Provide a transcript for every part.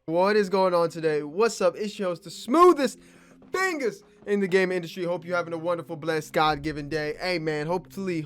What is going on today? What's up? It's your host, the smoothest fingers in the game industry. Hope you're having a wonderful, blessed, God-given day. Hey, man, hopefully,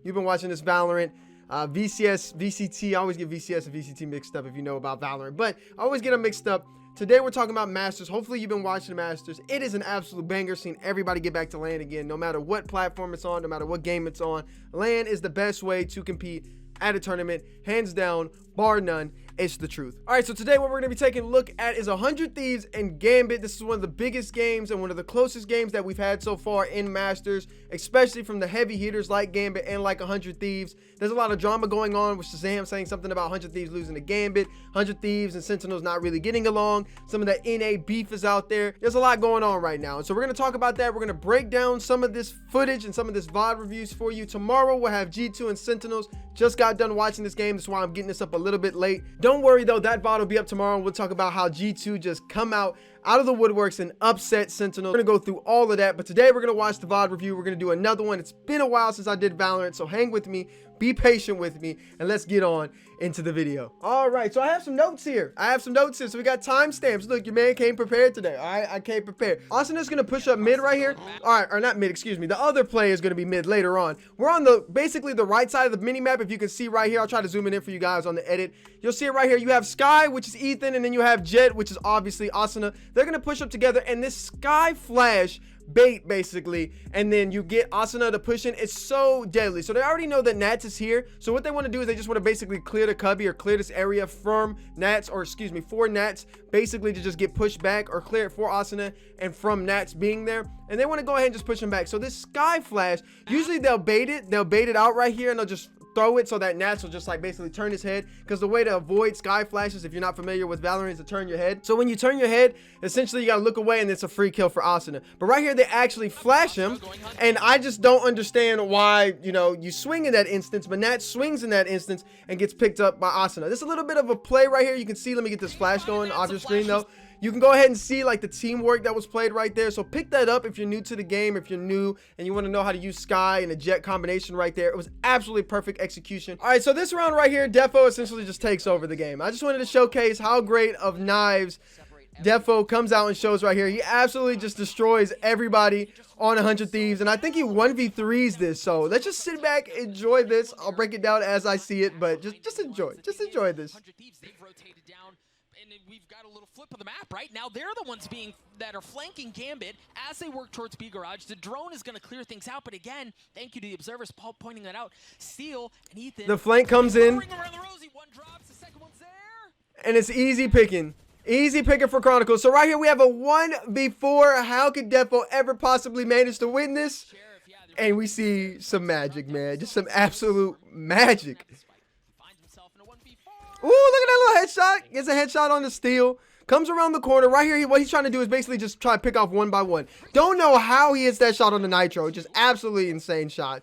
you've been watching this Valorant. VCS, VCT, I always get VCS and VCT mixed up if you know about Valorant, but I always get them mixed up. Today, we're talking about Masters. Hopefully, you've been watching the Masters. It is an absolute banger. Seeing everybody get back to LAN again, no matter what platform it's on, no matter what game it's on. LAN is the best way to compete at a tournament, hands down, bar none. It's the truth. All right, so today what we're going to be taking a look at is 100 Thieves and Gambit. This is one of the biggest games and one of the closest games that we've had so far in Masters, especially from the heavy hitters like Gambit and like 100 Thieves. There's a lot of drama going on with Shazam saying something about 100 Thieves losing to Gambit, 100 Thieves and Sentinels not really getting along. Some of that NA beef is out there. There's a lot going on right now. And so we're going to talk about that. We're going to break down some of this footage and some of this VOD reviews for you. Tomorrow we'll have G2 and Sentinels. Just got done watching this game. That's why I'm getting this up a little bit late. Don't worry though, that VOD will be up tomorrow. We'll talk about how G2 just come out of the woodworks and upset Sentinels. We're gonna go through all of that, but today we're gonna watch the VOD review. We're gonna do another one. It's been a while since I did Valorant, so hang with me, be patient with me, and let's get on into the video. All right, so I have some notes here. So we got timestamps. Look, your man came prepared today. All right, I came prepared. Austin is gonna push up mid right here. All right, or not mid, excuse me. The other play is gonna be mid later on. We're on the basically the right side of the mini map. If you can see right here, I'll try to zoom it in for you guys on the edit. You'll see it right here. You have Sky, which is Ethan, and then you have Jet, which is obviously Asuna. They're gonna push up together, and this Sky flash bait basically, and then you get Asuna to push in. It's so deadly. So they already know that Nats is here, so what they want to do is they just want to basically clear the cubby or clear this area from Nats, or excuse me, for Nats, basically to just get pushed back or clear it for Asuna and from Nats being there, and they want to go ahead and just push him back. So this Sky flash, usually they'll bait it out right here, and they'll just throw it so that Nats will just like basically turn his head, because the way to avoid Sky flashes, if you're not familiar with Valorant, is to turn your head. So when you turn your head, essentially you gotta look away, and it's a free kill for Asuna. But right here they actually flash him, and I just don't understand why, you know, you swing in that instance, but Nats swings in that instance and gets picked up by Asuna. There's a little bit of a play right here. You can see, let me get this flash going off your screen though. You can go ahead and see like the teamwork that was played right there. So pick that up if you're new to the game, if you're new and you want to know how to use Sky and a Jet combination right there. It was absolutely perfect execution. All right, so this round right here, Defo essentially just takes over the game. I just wanted to showcase how great of knives Defo comes out and shows right here. He absolutely just destroys everybody on 100 Thieves, and I think he 1v3s this. So let's just sit back, enjoy this. I'll break it down as I see it, but just enjoy this. And we've got a little flip of the map right now. They're the ones that are flanking Gambit as they work towards B garage. The drone is going to clear things out, but again, thank you to the observers, Paul pointing that out. Steel and Ethan. The flank comes in, one drops, the second one's there, and it's easy picking. Easy picking for Chronicles. So right here we have a 1v4. How could Defo ever possibly manage to win this? And we see some magic, man. Just some absolute magic. Ooh, look at that little headshot. Gets a headshot on the steal. Comes around the corner. Right here, what he's trying to do is basically just try to pick off one by one. Don't know how he hits that shot on the Nitro. Just absolutely insane shot.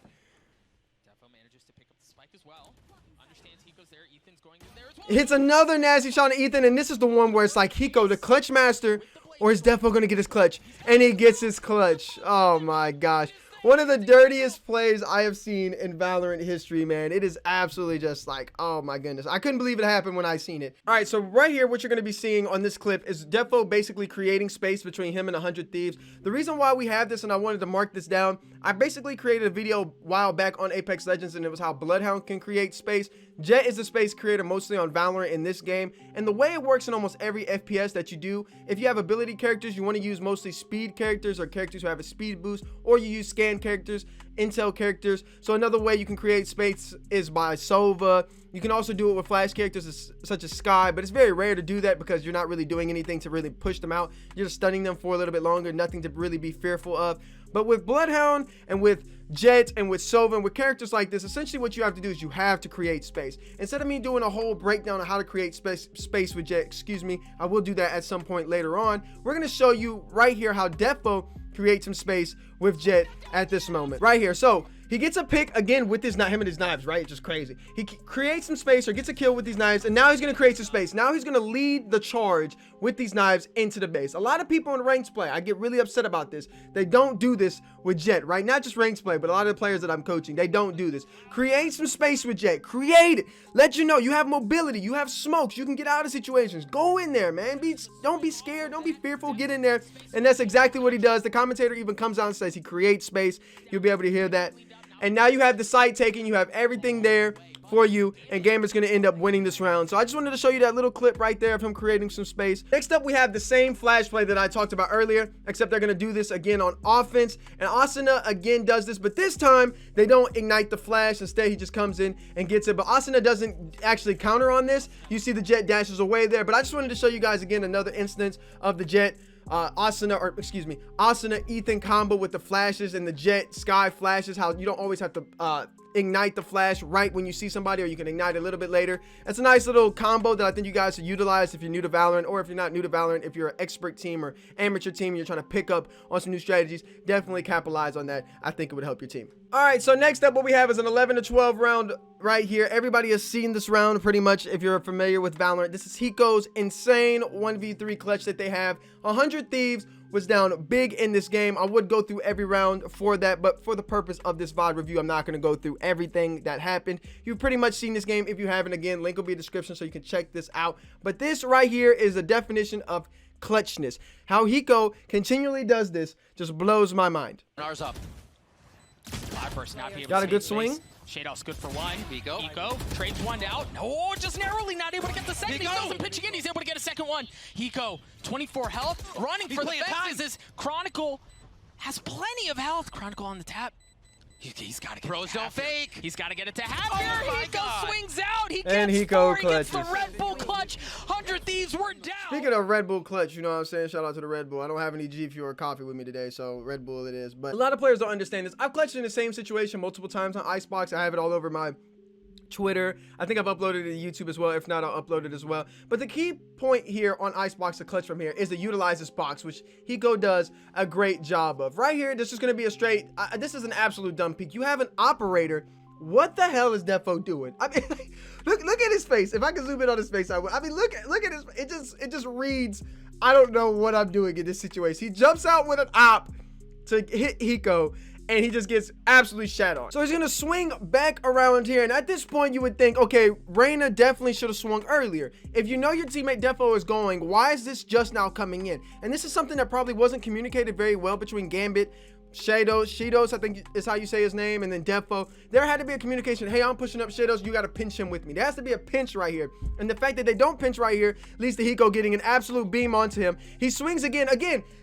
Defo manages to pick up the spike as well. Understands Hiko's there. Ethan's going in there as well. Hits another nasty shot on Ethan, and this is the one where it's like Hiko, the clutch master, or is Defo going to get his clutch? And he gets his clutch. Oh my gosh. One of the dirtiest plays I have seen in Valorant history, man. It is absolutely just like, oh my goodness. I couldn't believe it happened when I seen it. All right, so right here, what you're going to be seeing on this clip is Defo basically creating space between him and 100 Thieves. The reason why we have this, and I wanted to mark this down, I basically created a video a while back on Apex Legends, and it was how Bloodhound can create space. Jet is the space creator mostly on Valorant in this game, and the way it works in almost every FPS that you do, if you have ability characters, you want to use mostly speed characters or characters who have a speed boost, or you use scan characters, intel characters. So another way you can create space is by Sova. You can also do it with flash characters such as Sky, but it's very rare to do that because you're not really doing anything to really push them out. You're just stunning them for a little bit longer, nothing to really be fearful of. But with Bloodhound and with Jet and with Sova and with characters like this, essentially what you have to do is you have to create space. Instead of me doing a whole breakdown of how to create space with Jet, excuse me, I will do that at some point later on. We're going to show you right here how Defo create some space with Jet at this moment right here. So He gets a pick again with his him and his knives, right? It's just crazy. He creates some space or gets a kill with these knives, and now he's going to create some space. Now he's going to lead the charge with these knives into the base. A lot of people in ranked play, I get really upset about this. They don't do this with Jet, right? Not just ranked play, but a lot of the players that I'm coaching, they don't do this. Create some space with Jet. Create it. Let you know you have mobility. You have smokes. You can get out of situations. Go in there, man. Don't be scared. Don't be fearful. Get in there. And that's exactly what he does. The commentator even comes out and says he creates space. You'll be able to hear that. And now you have the site taken. You have everything there for you, and Gambit's going to end up winning this round. So I just wanted to show you that little clip right there of him creating some space. Next up, we have the same flash play that I talked about earlier, except they're going to do this again on offense. And Asuna again does this, but this time they don't ignite the flash. Instead, he just comes in and gets it. But Asuna doesn't actually counter on this. You see the Jet dashes away there. But I just wanted to show you guys again another instance of the Jet Asuna Ethan combo with the flashes and the Jet Sky flashes, how you don't always have to ignite the flash right when you see somebody, or you can ignite a little bit later. It's a nice little combo that I think you guys should utilize if you're new to Valorant, or if you're not new to Valorant, if you're an expert team or amateur team and you're trying to pick up on some new strategies, definitely capitalize on that. I think it would help your team. All right, so next up, what we have is an 11 to 12 round right here. Everybody has seen this round pretty much if you're familiar with Valorant. This is Hiko's insane 1v3 clutch that they have. 100 Thieves was down big in this game. I would go through every round for that, but for the purpose of this VOD review, I'm not going to go through everything that happened. You've pretty much seen this game. If you haven't, again, link will be in the description so you can check this out. But this right here is a definition of clutchness. How Hiko continually does this just blows my mind. Ours up. Got a good swing. Shadows good for one. Hiko trades one out. Oh, just narrowly not able to get the second. He doesn't pitch again. He's able to get a second one. Hiko, 24 health, running for the fences. As Chronicle has plenty of health. Chronicle on the tap. He's got to get Pros don't fake. He's got to get it to Hatfield. Oh Hiko swings out. He and gets Hiko four. He gets the clutches. Red Bull clutch. 100 Thieves were down. Speaking of Red Bull clutch, you know what I'm saying? Shout out to the Red Bull. I don't have any G Fuel or coffee with me today, so Red Bull it is. But a lot of players don't understand this. I've clutched in the same situation multiple times on Icebox. I have it all over my Twitter. I think I've uploaded it to YouTube as well. If not, I'll upload it as well. But the key point here on Icebox to clutch from here is to utilize this box, which Hiko does a great job of. Right here, this is going to be a straight, this is an absolute dumb peek. You have an operator. What the hell is Defo doing? I mean, look at his face. If I can zoom in on his face, I would. I mean, look at his, it just reads, I don't know what I'm doing in this situation. He jumps out with an op to hit Hiko, and he just gets absolutely shat on. So he's gonna swing back around here, and at this point you would think, okay, Reyna definitely should have swung earlier. If you know your teammate Defo is going, why is this just now coming in? And this is something that probably wasn't communicated very well between Gambit, Shadows, I think is how you say his name, and then Defo. There had to be a communication. Hey, I'm pushing up Shadows. You got to pinch him with me. There has to be a pinch right here. And the fact that they don't pinch right here leads to Hiko getting an absolute beam onto him. He swings again.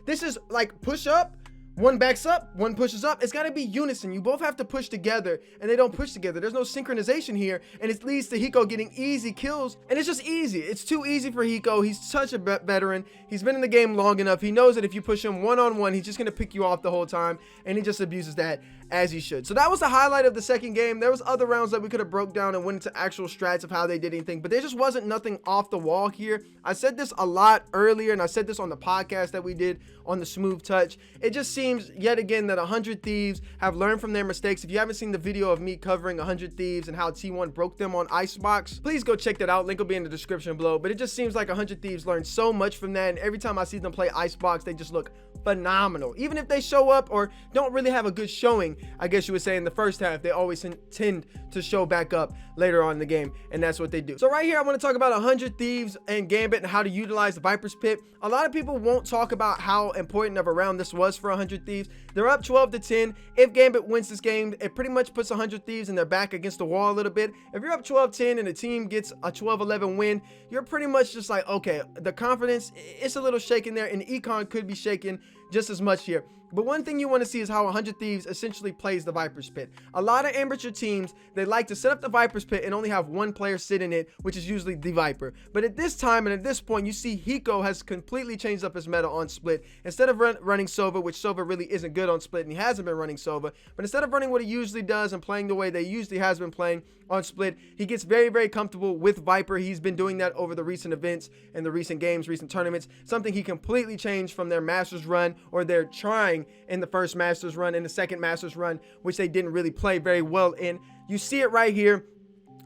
This is like push up. One backs up, one pushes up. It's got to be unison. You both have to push together, and they don't push together. There's no synchronization here, and it leads to Hiko getting easy kills, and it's just easy. It's too easy for Hiko. He's such a veteran. He's been in the game long enough. He knows that if you push him one-on-one, he's just going to pick you off the whole time, and he just abuses that as he should. So that was the highlight of the second game. There was other rounds that we could have broke down and went into actual strats of how they did anything, but there just wasn't nothing off the wall here. I said this a lot earlier, and I said this on the podcast that we did on the Smooth Touch. It just seems yet again that 100 Thieves have learned from their mistakes. If you haven't seen the video of me covering 100 Thieves and how T1 broke them on Icebox, please go check that out. Link will be in the description below. But it just seems like 100 Thieves learned so much from that, and every time I see them play Icebox, they just look phenomenal. Even if they show up or don't really have a good showing, I guess you would say in the first half, they always tend to show back up later on in the game, and that's what they do. So right here, I want to talk about 100 Thieves and Gambit and how to utilize the Viper's Pit. A lot of people won't talk about how important of a round this was for 100 Thieves. They're up 12 to 10. If Gambit wins this game, it pretty much puts 100 Thieves in their back against the wall a little bit. If you're up 12-10 and the team gets a 12-11 win, you're pretty much just like, okay, the confidence, it's a little shaken there, and Econ could be shaken just as much here. But one thing you want to see is how 100 Thieves essentially plays the Viper's Pit. A lot of amateur teams, they like to set up the Viper's Pit and only have one player sit in it, which is usually the Viper. But at this time and at this point, you see Hiko has completely changed up his meta on Split. Instead of running Sova, which Sova really isn't good on Split, and he hasn't been running Sova, but instead of running what he usually does and playing the way they usually has been playing on Split, he gets very, very comfortable with Viper. He's been doing that over the recent events and the recent games, recent tournaments, something he completely changed from their Masters run or they're trying in the first Masters run, in the second Masters run, which they didn't really play very well in. You see it right here.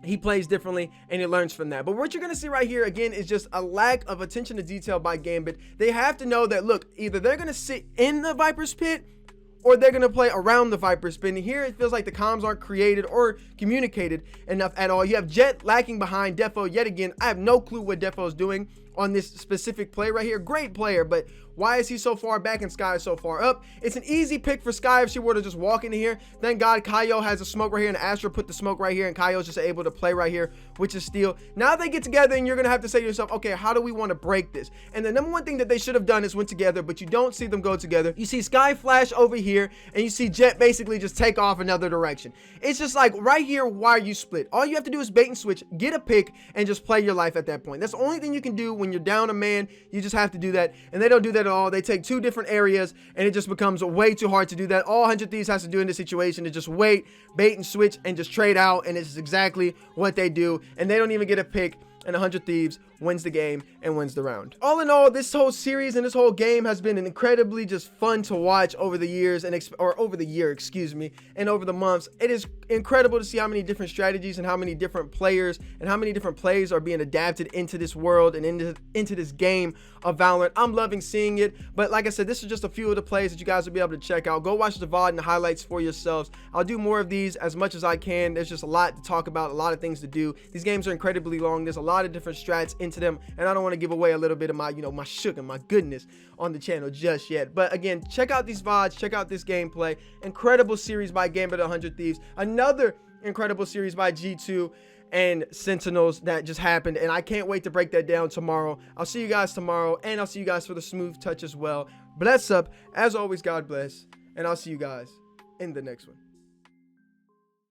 He plays differently and he learns from that. But what you're going to see right here again is just a lack of attention to detail by Gambit. They have to know that, look, either they're going to sit in the Viper's pit or they're going to play around the Viper's pit. And here it feels like the comms aren't created or communicated enough at all. You have Jet lacking behind Defo yet again. I have no clue what Defo is doing on this specific play right here. Great player, but why is he so far back and Sky is so far up? It's an easy pick for Sky if she were to just walk into here. Thank God Kaio has a smoke right here and Astra put the smoke right here and Kaio's just able to play right here, which is steal. Now they get together and you're going to have to say to yourself, okay, how do we want to break this? And the number one thing that they should have done is went together, but you don't see them go together. You see Sky flash over here and you see Jet basically just take off another direction. It's just like right here, why are you split? All you have to do is bait and switch, get a pick, and just play your life at that point. That's the only thing you can do when you're down a man. You just have to do that, and they don't do that at all. They take two different areas, and it just becomes way too hard to do that. All 100 Thieves has to do in this situation is just wait, bait and switch, and just trade out, and it's exactly what they do, and they don't even get a pick, and 100 Thieves wins the game and wins the round. All in all, this whole series and this whole game has been incredibly just fun to watch over the years and over the months. It is incredible to see how many different strategies and how many different players and how many different plays are being adapted into this world and into this game of Valorant. I'm loving seeing it, but like I said, this is just a few of the plays that you guys will be able to check out. Go watch the VOD and the highlights for yourselves. I'll do more of these as much as I can. There's just a lot to talk about, a lot of things to do. These games are incredibly long. There's a lot of different strats into them, and I don't want to give away a little bit of my, my sugar, my goodness on the channel just yet. But again, check out these VODs, check out this gameplay. Incredible series by Gambit 100 Thieves. Another incredible series by G2 and Sentinels that just happened, and I can't wait to break that down tomorrow. I'll see you guys tomorrow, and I'll see you guys for the smooth touch as well. Bless up. As always, God bless, and I'll see you guys in the next one.